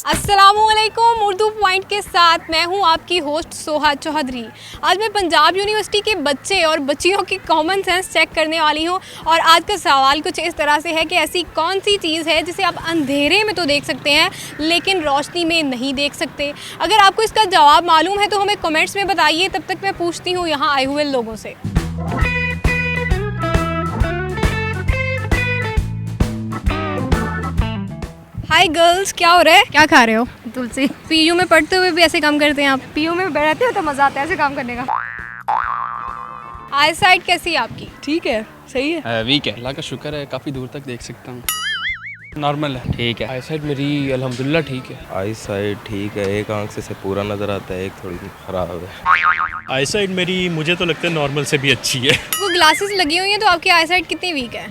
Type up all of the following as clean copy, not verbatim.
अस्सलामुअलैकुम। उर्दू पॉइंट के साथ मैं हूं आपकी होस्ट सोहा चौधरी। आज मैं पंजाब यूनिवर्सिटी के बच्चे और बच्चियों की कॉमन सेंस चेक करने वाली हूं और आज का सवाल कुछ इस तरह से है कि ऐसी कौन सी चीज़ है जिसे आप अंधेरे में तो देख सकते हैं लेकिन रोशनी में नहीं देख सकते। अगर आपको इसका जवाब मालूम है तो हमें कमेंट्स में बताइए। तब तक मैं पूछती हूँ यहाँ आए हुए लोगों से। हाय गर्ल्स, क्या हो रहा है? क्या खा रहे हो? तुलसी। पीयू में पढ़ते हुए भी ऐसे काम करते हैं आप? पीयू में बैठते हो तो मजा आता है ऐसे काम करने का। आई साइट कैसी है आपकी? ठीक है, सही है। वीक है, अल्लाह का शुक्र है, काफ़ी दूर तक देख सकता हूँ। नॉर्मल है, ठीक है। आई साइट मेरी अल्हम्दुलिल्लाह ठीक है। आई साइट ठीक है, एक आंख से पूरा नज़र आता है, एक थोड़ी ख़राब है। आई साइट मेरी मुझे तो लगता है नॉर्मल से भी अच्छी है। वो ग्लासेस लगी हुई हैं तो आपकी आई साइट कितनी वीक है?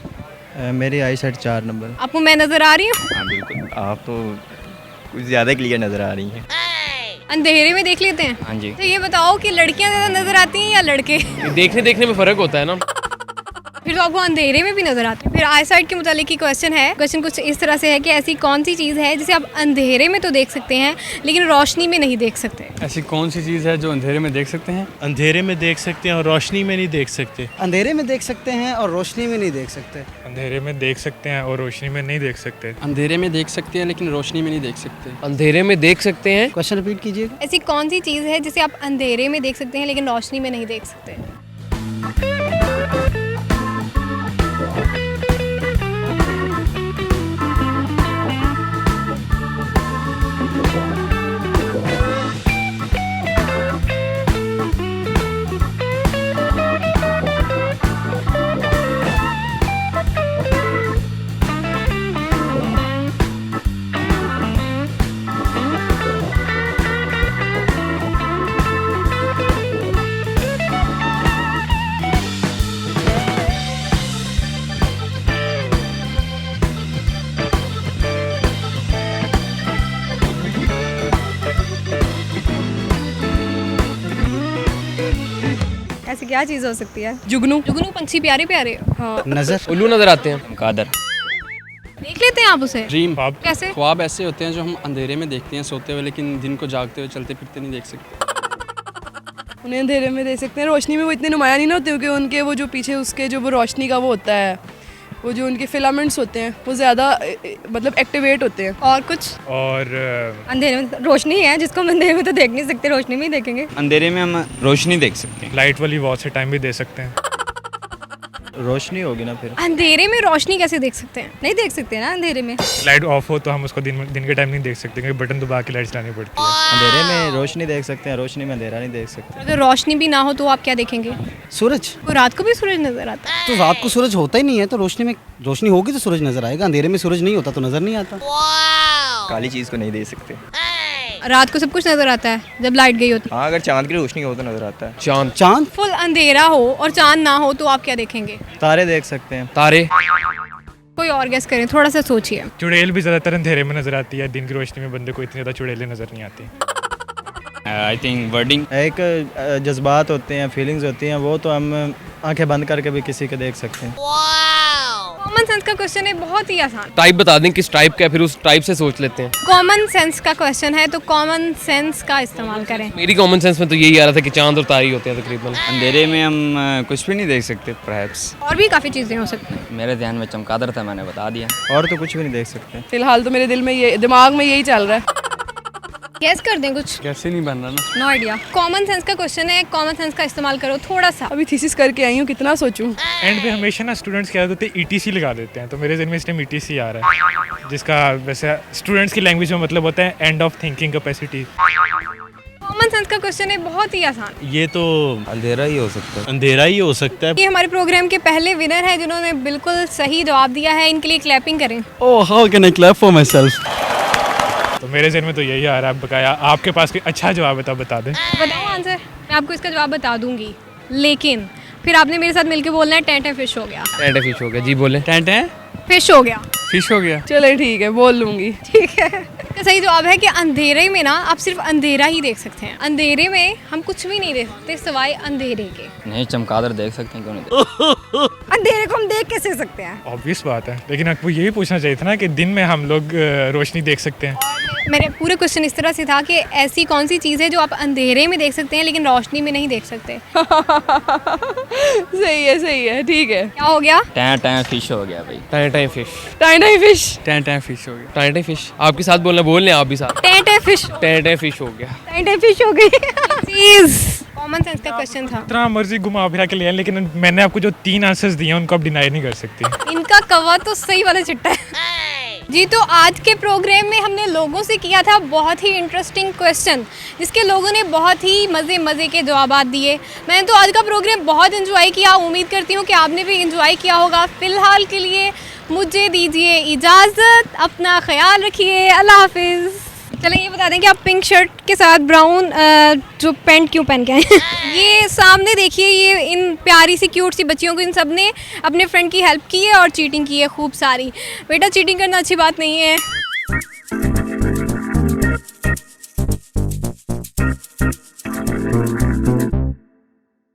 मेरी आई साइट 4 नंबर। आपको मैं नज़र आ रही हूँ? हाँ बिल्कुल, आप तो कुछ ज़्यादा क्लियर नज़र आ रही हैं। अंधेरे में देख लेते हैं? हाँ जी। तो ये बताओ कि लड़कियाँ ज़्यादा नज़र आती हैं या लड़के? देखने में फ़र्क होता है ना। फिर तो आपको अंधेरे में भी नजर आते हैं। फिर आई साइट के मुतालिक की क्वेश्चन है। क्वेश्चन कुछ इस तरह से है कि ऐसी कौन सी चीज़ है जिसे आप अंधेरे में तो देख सकते हैं लेकिन रोशनी में नहीं देख सकते? ऐसी कौन सी चीज़ है जो अंधेरे में देख सकते हैं? अंधेरे में देख सकते हैं और रोशनी में नहीं देख सकते। अंधेरे में देख सकते हैं और रोशनी में नहीं देख सकते। अंधेरे में देख सकते हैं और रोशनी में नहीं देख सकते। अंधेरे में देख सकते हैं लेकिन रोशनी में नहीं देख सकते। अंधेरे में देख सकते हैं। क्वेश्चन रिपीट कीजिएगा। ऐसी कौन सी चीज़ है जिसे आप अंधेरे में देख सकते हैं लेकिन रोशनी में नहीं देख सकते? ऐसी क्या चीज़ हो सकती है? जुगनू। जुगनू पंछी प्यारे प्यारे। हाँ। नजर। उल्लू नज़र आते हैं। कादर। देख लेते हैं आप उसे? ड्रीम। कैसे? ख्वाब ऐसे होते हैं जो हम अंधेरे में देखते हैं सोते हुए, लेकिन दिन को जागते हुए चलते फिरते नहीं देख सकते। उन्हें अंधेरे में देख सकते हैं, रोशनी में वो इतने नुमाया नहीं ना होते क्योंकि उनके वो जो पीछे उसके जो वो रोशनी का वो होता है, वो जो उनके फिलामेंट्स होते हैं वो ज़्यादा मतलब एक्टिवेट होते हैं। और कुछ? और अंधेरे में रोशनी है जिसको हम अंधेरे में तो देख नहीं सकते, रोशनी में ही देखेंगे। अंधेरे में हम रोशनी देख सकते हैं। लाइट वाली वॉच से टाइम भी दे सकते हैं। रोशनी होगी ना फिर। अंधेरे में रोशनी कैसे देख सकते हैं? नहीं देख सकते ना अंधेरे में। लाइट ऑफ हो तो हम उसको दिन के टाइम नहीं देख सकते क्योंकि बटन दबा के लाइट चलानी पड़ती है। अंधेरे में रोशनी देख सकते हैं, रोशनी में अंधेरा नहीं देख सकते। अगर रोशनी भी ना हो तो आप क्या देखेंगे? सूरज। वो रात को भी सूरज नजर आता है। तो रात को सूरज होता ही नहीं है, तो रोशनी में रोशनी होगी तो सूरज नजर आएगा। अंधेरे में सूरज नहीं होता तो नजर नहीं आता। काली चीज़ को नहीं देख सकते। रात को सब कुछ नजर आता है जब लाइट गई होती है। हाँ, अगर चांद की रोशनी हो तो नज़र आता है। चांद। चांद। फुल अंधेरा हो और चांद ना हो तो आप क्या देखेंगे? तारे देख सकते हैं। तारे। कोई और गेस करें, थोड़ा सा सोचिए। चुड़ैल भी ज़्यादातर अंधेरे में नजर आती है, दिन की रोशनी में बंदे को इतनी ज़्यादा चुड़ैलें नजर नहीं आती। I think wording. एक जज्बात होते हैं, फीलिंग्स होती हैं, वो तो हम आंखें बंद करके भी किसी के देख सकते हैं। कॉमन सेंस का क्वेश्चन है, बहुत ही आसान। टाइप बता दें किस टाइप का, फिर उस टाइप से सोच लेते हैं। कॉमन सेंस का क्वेश्चन है तो कॉमन सेंस का इस्तेमाल करें। मेरी कॉमन सेंस में तो यही आ रहा था कि चांद और तारे ही होते हैं तकरीबन। अंधेरे में हम कुछ भी नहीं देख सकते परहैप्स। और भी काफ़ी चीज़ें हो सकती हैं। मेरे ध्यान में चमगादड़ था, मैंने बता दिया। और तो कुछ भी नहीं देख सकते। फिलहाल तो मेरे दिमाग में यही चल रहा है। गेस कर दें कुछ? कैसे नहीं बन रहा ना। No idea. कॉमन सेंस का क्वेश्चन है, कॉमन सेंस का इस्तेमाल करो थोड़ा सा। अभी थीसिस करके आई हूँ, कितना सोचूं। एंड पे हमेशा ना स्टूडेंट्स क्या होते हैं ETC लगा देते हैं, तो मेरे जहन में इस टाइम ETC आ रहा है जिसका वैसे स्टूडेंट्स की लैंग्वेज में मतलब होता है end of thinking capacity. Common sense का क्वेश्चन है, बहुत ही आसान। ये तो अंधेरा ही हो सकता है। अंधेरा ही हो सकता है। ये हमारे प्रोग्राम के पहले विनर है जिन्होंने बिल्कुल सही जवाब दिया है। इनके लिए क्लैपिंग करें। Oh, how can I clap for myself. तो मेरे जहन में तो यही आ रहा है। बकाया आपके पास कोई अच्छा जवाब है तो बता दें। बताओ आंसर। मैं आपको इसका जवाब बता दूंगी लेकिन फिर आपने मेरे साथ मिलके बोलना है टेंट है फिश हो गया। टेंट फिश हो गया जी, बोले। टेंट है, फिश हो गया। फिश हो गया। चले ठीक है, बोल लूँगी। ठीक है। इसका सही जवाब है कि अंधेरे में ना आप सिर्फ अंधेरा ही देख सकते हैं। अंधेरे में हम कुछ भी नहीं देख सकते सिवाय अंधेरे के। नहीं, चमगादड़ देख सकते हैं, क्यों नहीं? अंधेरे को हम देख कैसे सकते हैं? ऑब्वियस बात है, लेकिन आपको यही पूछना चाहिए था ना कि दिन में हम लोग रोशनी देख सकते हैं। मेरे पूरे क्वेश्चन इस तरह से था कि ऐसी कौन सी चीज़ है जो आप अंधेरे में देख सकते हैं लेकिन रोशनी में नहीं देख सकते? सही है ठीक है। क्या हो गया? टाइम फिश हो गया भाई। Time time fish. Time fish. Time time fish हो गया। टाइम टाइम फिश आपके साथ बोल लें आप भी साथ। टेंटे फिश। टाइम टाइम फिश हो गया। टाइम फिश हो गई। चीज़ कॉमन सेंस का क्वेश्चन था। जितना मर्जी घुमा फिरा के लिया, लेकिन मैंने आपको जो 3 आंसर्स दिए हैं उनको आप डिनाई नहीं कर सकती। इनका कवा तो सही वाला चिट्टा है। जी, तो आज के प्रोग्राम में हमने लोगों से किया था बहुत ही इंटरेस्टिंग क्वेश्चन, जिसके लोगों ने बहुत ही मज़े के जवाब दिए। मैंने तो आज का प्रोग्राम बहुत इन्जॉय किया, उम्मीद करती हूँ कि आपने भी इन्जॉय किया होगा। फ़िलहाल के लिए मुझे दीजिए इजाज़त, अपना ख्याल रखिए, अल्लाह हाफिज़। चलें ये बता दें कि आप पिंक शर्ट के साथ ब्राउन जो पैंट क्यों पहन के आए हैं? ये सामने देखिए, ये इन प्यारी सी क्यूट सी बच्चियों को इन सब ने अपने फ्रेंड की हेल्प की है और चीटिंग की है खूब सारी। बेटा चीटिंग करना अच्छी बात नहीं है।